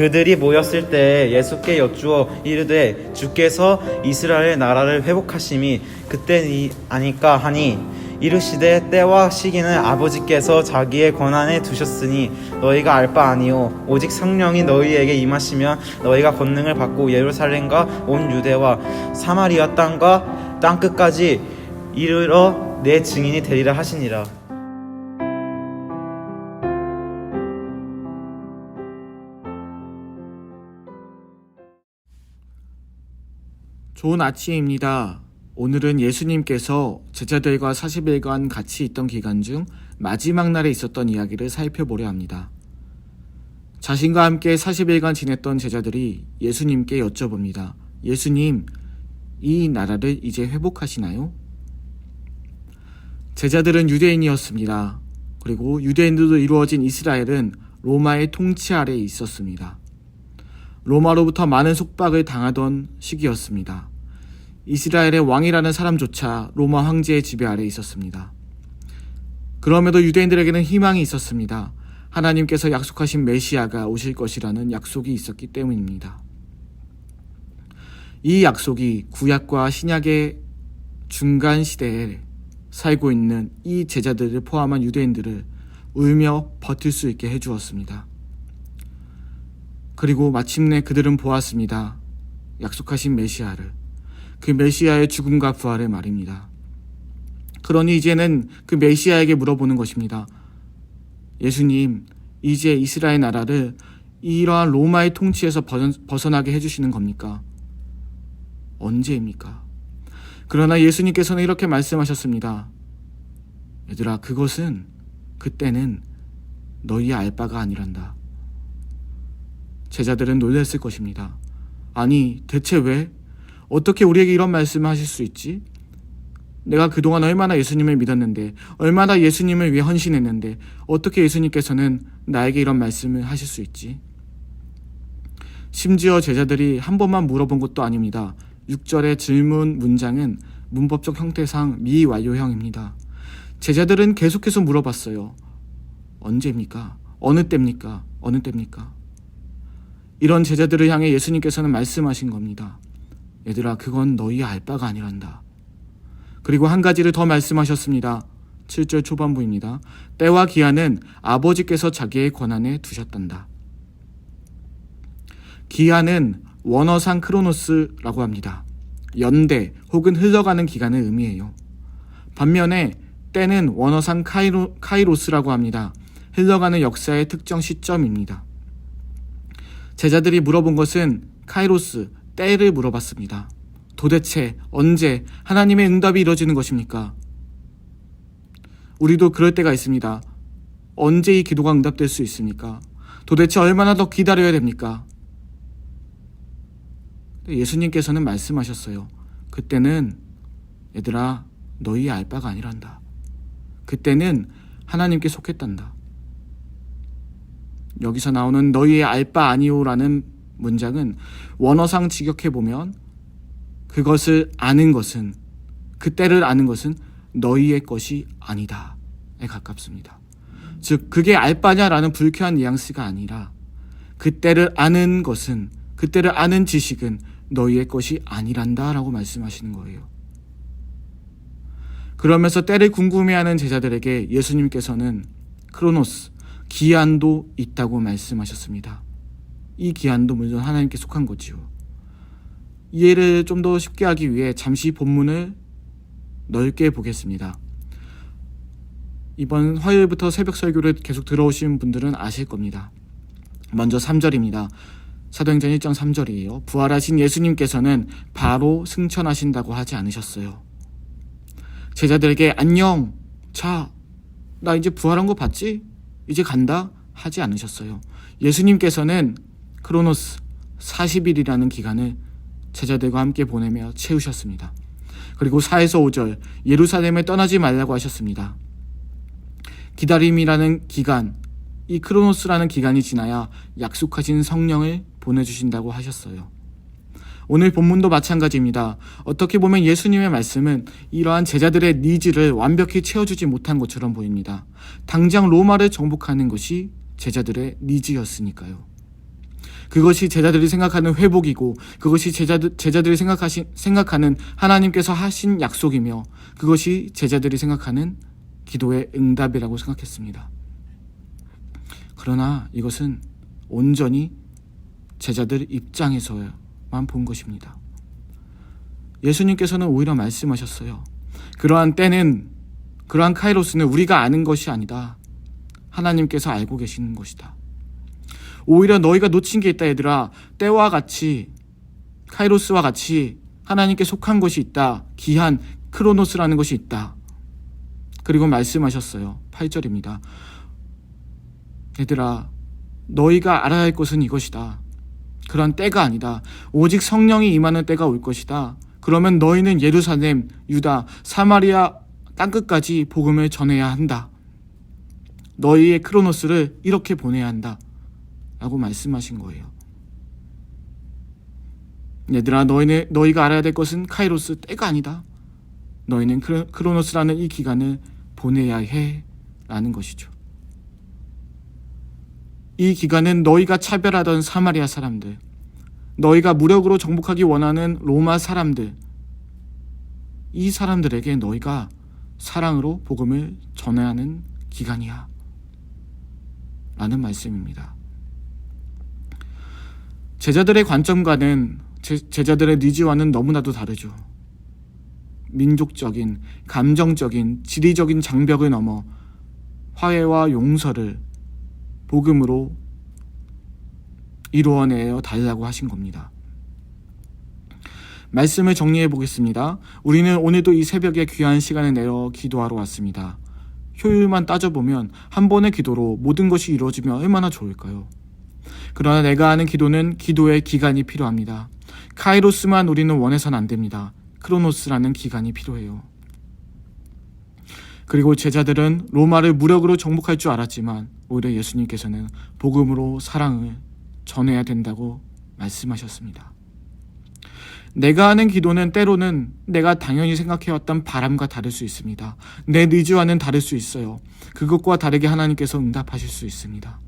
그들이 모였을 때 예수께 여쭈어 이르되 주께서 이스라엘 나라를 회복하심이 그때니 아니까 하니 이르시되 때와 시기는 아버지께서 자기의 권한에 두셨으니 너희가 알 바 아니요 오직 성령이 너희에게 임하시면 너희가 권능을 받고 예루살렘과 온 유대와 사마리아 땅과 땅끝까지 이르러 내 증인이 되리라 하시니라. 좋은 아침입니다. 오늘은 예수님께서 제자들과 40일간 같이 있던 기간 중 마지막 날에 있었던 이야기를 살펴보려 합니다. 자신과 함께 40일간 지냈던 제자들이 예수님께 여쭤봅니다. 예수님, 이 나라를 이제 회복하시나요? 제자들은 유대인이었습니다. 그리고 유대인들도 이루어진 이스라엘은 로마의 통치 아래에 있었습니다. 로마로부터 많은 속박을 당하던 시기였습니다. 이스라엘의 왕이라는 사람조차 로마 황제의 지배 아래에 있었습니다. 그럼에도 유대인들에게는 희망이 있었습니다. 하나님께서 약속하신 메시아가 오실 것이라는 약속이 있었기 때문입니다. 이 약속이 구약과 신약의 중간 시대에 살고 있는 이 제자들을 포함한 유대인들을 울며 버틸 수 있게 해주었습니다. 그리고 마침내 그들은 보았습니다. 약속하신 메시아를. 그 메시아의 죽음과 부활을 말입니다. 그러니 이제는 그 메시아에게 물어보는 것입니다. 예수님, 이제 이스라엘 나라를 이러한 로마의 통치에서 벗어나게 해주시는 겁니까? 언제입니까? 그러나 예수님께서는 이렇게 말씀하셨습니다. 얘들아, 그때는 너희 알 바가 아니란다. 제자들은 놀랐을 것입니다. 아니, 대체 왜? 어떻게 우리에게 이런 말씀을 하실 수 있지? 내가 그동안 얼마나 예수님을 믿었는데, 얼마나 예수님을 위해 헌신했는데 어떻게 예수님께서는 나에게 이런 말씀을 하실 수 있지? 심지어 제자들이 한 번만 물어본 것도 아닙니다. 6절의 질문 문장은 문법적 형태상 미완료형입니다. 제자들은 계속해서 물어봤어요. 언제입니까? 어느 때입니까? 어느 때입니까? 이런 제자들을 향해 예수님께서는 말씀하신 겁니다. 얘들아, 그건 너희 알 바가 아니란다. 그리고 한 가지를 더 말씀하셨습니다. 7절 초반부입니다. 때와 기한은 아버지께서 자기의 권한에 두셨단다. 기한은 원어상 크로노스라고 합니다. 연대 혹은 흘러가는 기간을 의미해요. 반면에 때는 원어상 카이로스라고 합니다. 흘러가는 역사의 특정 시점입니다. 제자들이 물어본 것은 카이로스, 때를 물어봤습니다. 도대체 언제 하나님의 응답이 이루어지는 것입니까? 우리도 그럴 때가 있습니다. 언제 이 기도가 응답될 수 있습니까? 도대체 얼마나 더 기다려야 됩니까? 예수님께서는 말씀하셨어요. 그때는 얘들아, 너희 알 바가 아니란다. 그때는 하나님께 속했단다. 여기서 나오는 너희의 알 바 아니오라는 문장은 원어상 직역해보면 그것을 아는 것은, 그때를 아는 것은 너희의 것이 아니다에 가깝습니다. 즉 그게 알 바냐라는 불쾌한 뉘앙스가 아니라 그때를 아는 것은, 그때를 아는 지식은 너희의 것이 아니란다 라고 말씀하시는 거예요. 그러면서 때를 궁금해하는 제자들에게 예수님께서는 크로노스, 기한도 있다고 말씀하셨습니다. 이 기한도 물론 하나님께 속한 거지요. 이해를 좀 더 쉽게 하기 위해 잠시 본문을 넓게 보겠습니다. 이번 화요일부터 새벽 설교를 계속 들어오신 분들은 아실 겁니다. 먼저 3절입니다. 사도행전 1장 3절이에요. 부활하신 예수님께서는 바로 승천하신다고 하지 않으셨어요. 제자들에게 안녕, 자, 나 이제 부활한 거 봤지? 이제 간다? 하지 않으셨어요. 예수님께서는 크로노스 40일이라는 기간을 제자들과 함께 보내며 채우셨습니다. 그리고 4에서 5절 예루살렘에 떠나지 말라고 하셨습니다. 기다림이라는 기간, 이 크로노스라는 기간이 지나야 약속하신 성령을 보내주신다고 하셨어요. 오늘 본문도 마찬가지입니다. 어떻게 보면 예수님의 말씀은 이러한 제자들의 니즈를 완벽히 채워주지 못한 것처럼 보입니다. 당장 로마를 정복하는 것이 제자들의 니즈였으니까요. 그것이 제자들이 생각하는 회복이고, 그것이 제자들이 생각하는 하나님께서 하신 약속이며, 그것이 제자들이 생각하는 기도의 응답이라고 생각했습니다. 그러나 이것은 온전히 제자들 입장에서만 본 것입니다. 예수님께서는 오히려 말씀하셨어요. 그러한 때는, 그러한 카이로스는 우리가 아는 것이 아니다. 하나님께서 알고 계시는 것이다. 오히려 너희가 놓친 게 있다, 얘들아. 때와 같이, 카이로스와 같이 하나님께 속한 것이 있다. 기한 크로노스라는 것이 있다. 그리고 말씀하셨어요. 8절입니다. 얘들아, 너희가 알아야 할 것은 이것이다. 그런 때가 아니다. 오직 성령이 임하는 때가 올 것이다. 그러면 너희는 예루살렘, 유다, 사마리아 땅끝까지 복음을 전해야 한다. 너희의 크로노스를 이렇게 보내야 한다. 라고 말씀하신 거예요. 얘들아, 너희가 알아야 될 것은 카이로스 때가 아니다. 너희는 크로노스라는 이 기간을 보내야 해. 라는 것이죠. 이 기간은 너희가 차별하던 사마리아 사람들, 너희가 무력으로 정복하기 원하는 로마 사람들, 이 사람들에게 너희가 사랑으로 복음을 전해야 하는 기간이야. 라는 말씀입니다. 제자들의 관점과는, 제자들의 니즈와는 너무나도 다르죠. 민족적인, 감정적인, 지리적인 장벽을 넘어 화해와 용서를 복음으로 이루어내어 달라고 하신 겁니다. 말씀을 정리해 보겠습니다. 우리는 오늘도 이 새벽에 귀한 시간을 내어 기도하러 왔습니다. 효율만 따져보면 한 번의 기도로 모든 것이 이루어지면 얼마나 좋을까요? 그러나 내가 하는 기도는 기도의 기간이 필요합니다. 카이로스만 우리는 원해서는 안 됩니다. 크로노스라는 기간이 필요해요. 그리고 제자들은 로마를 무력으로 정복할 줄 알았지만 오히려 예수님께서는 복음으로 사랑을 전해야 된다고 말씀하셨습니다. 내가 하는 기도는 때로는 내가 당연히 생각해왔던 바람과 다를 수 있습니다. 내 니즈와는 다를 수 있어요. 그것과 다르게 하나님께서 응답하실 수 있습니다.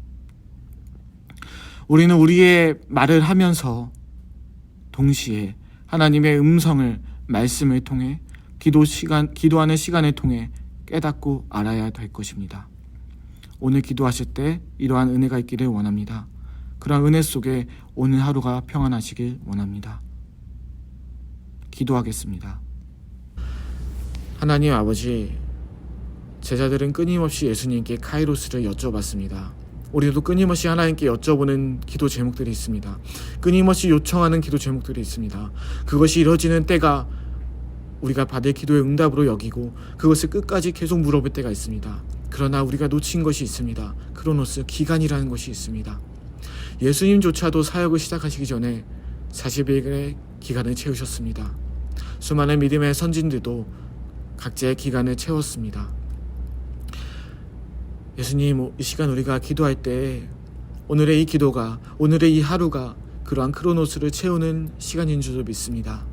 우리는 우리의 말을 하면서 동시에 하나님의 음성을, 말씀을 통해 기도하는 시간을 통해 깨닫고 알아야 될 것입니다. 오늘 기도하실 때 이러한 은혜가 있기를 원합니다. 그러한 은혜 속에 오늘 하루가 평안하시길 원합니다. 기도하겠습니다. 하나님 아버지, 제자들은 끊임없이 예수님께 카이로스를 여쭤봤습니다. 우리도 끊임없이 하나님께 여쭤보는 기도 제목들이 있습니다. 끊임없이 요청하는 기도 제목들이 있습니다. 그것이 이루어지는 때가 우리가 받을 기도의 응답으로 여기고 그것을 끝까지 계속 물어볼 때가 있습니다. 그러나 우리가 놓친 것이 있습니다. 크로노스, 기간이라는 것이 있습니다. 예수님조차도 사역을 시작하시기 전에 40일의 기간을 채우셨습니다. 수많은 믿음의 선진들도 각자의 기간을 채웠습니다. 예수님, 이 시간 우리가 기도할 때 오늘의 이 기도가, 오늘의 이 하루가 그러한 크로노스를 채우는 시간인 줄로 믿습니다.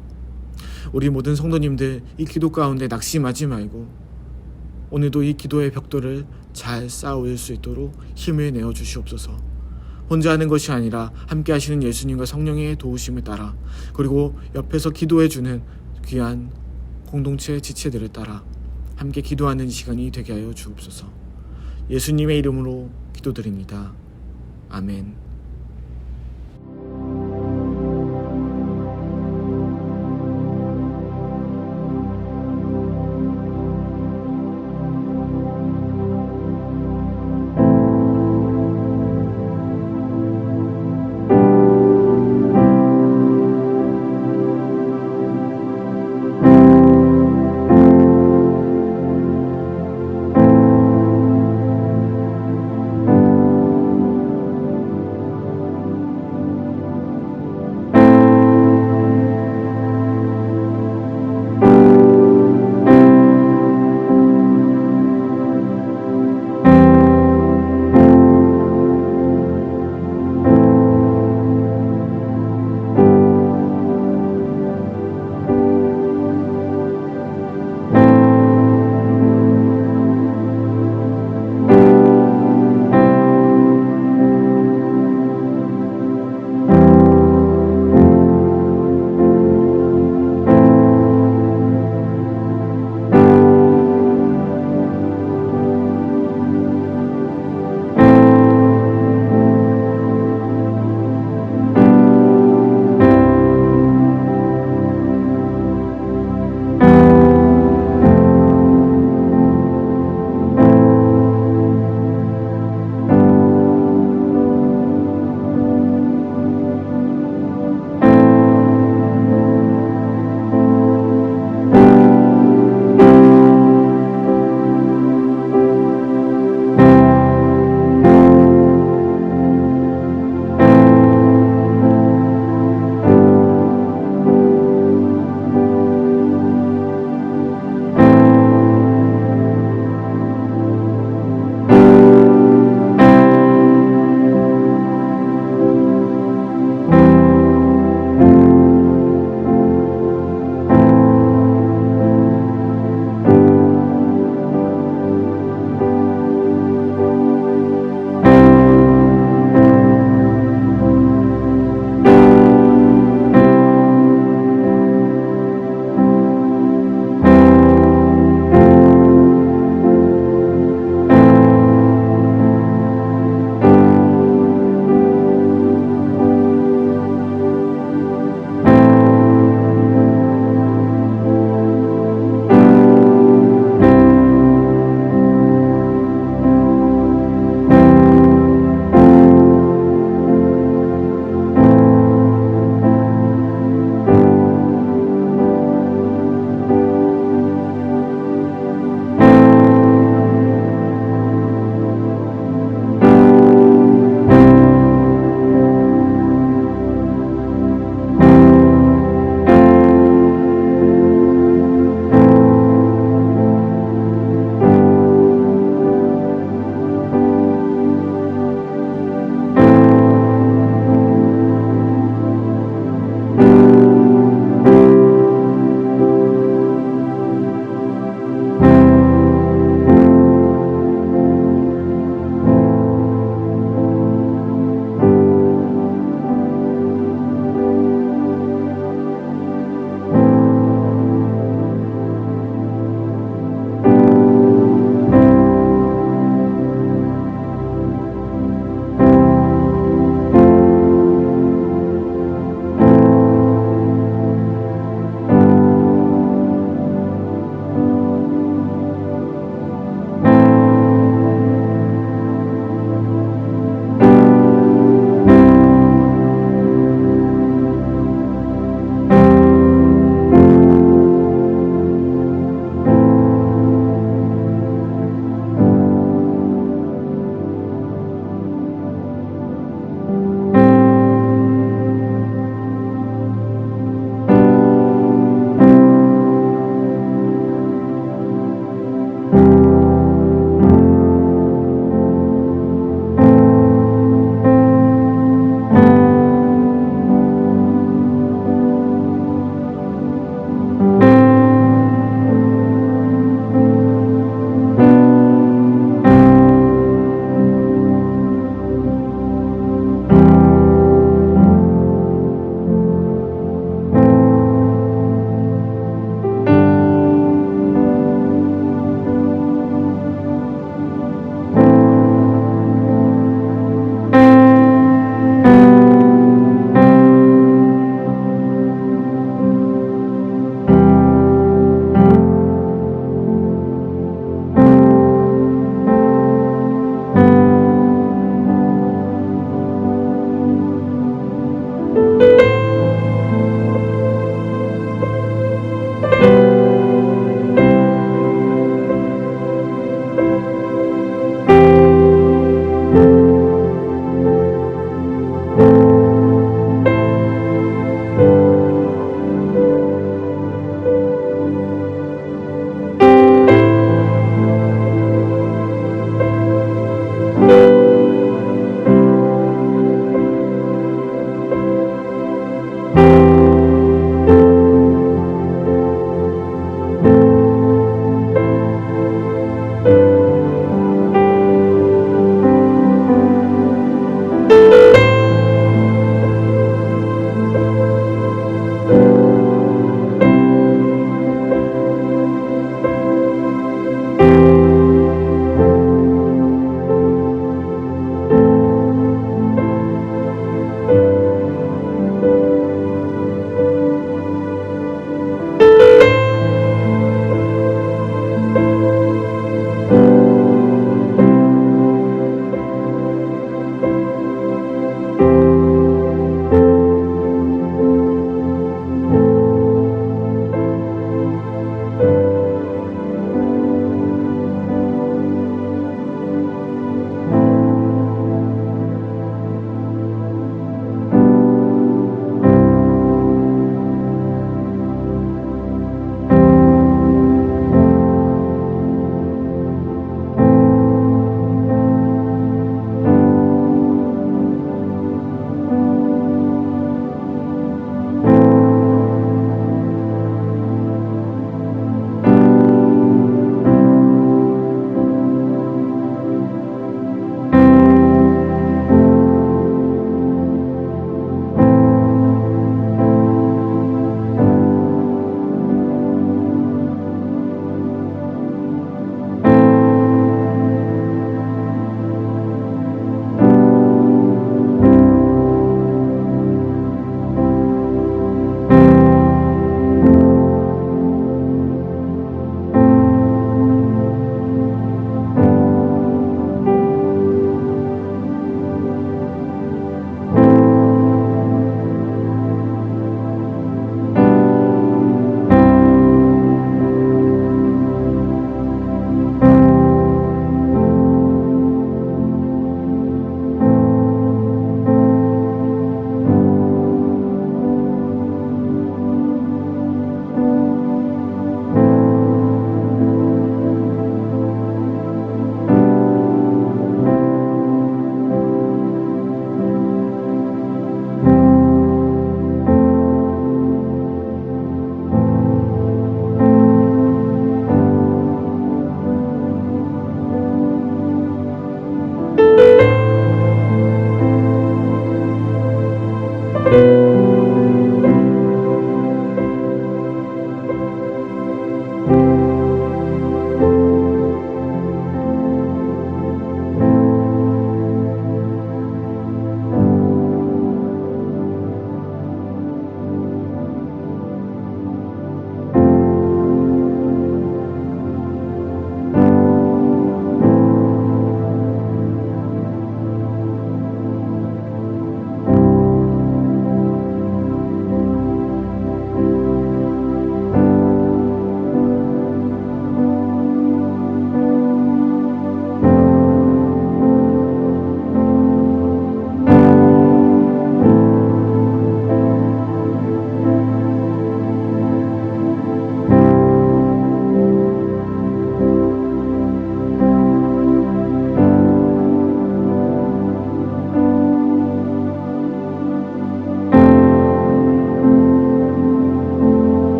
우리 모든 성도님들 이 기도 가운데 낙심하지 말고 오늘도 이 기도의 벽돌을 잘 쌓아올 수 있도록 힘을 내어 주시옵소서. 혼자 하는 것이 아니라 함께 하시는 예수님과 성령의 도우심을 따라, 그리고 옆에서 기도해주는 귀한 공동체 지체들을 따라 함께 기도하는 시간이 되게 하여 주옵소서. 예수님의 이름으로 기도드립니다. 아멘.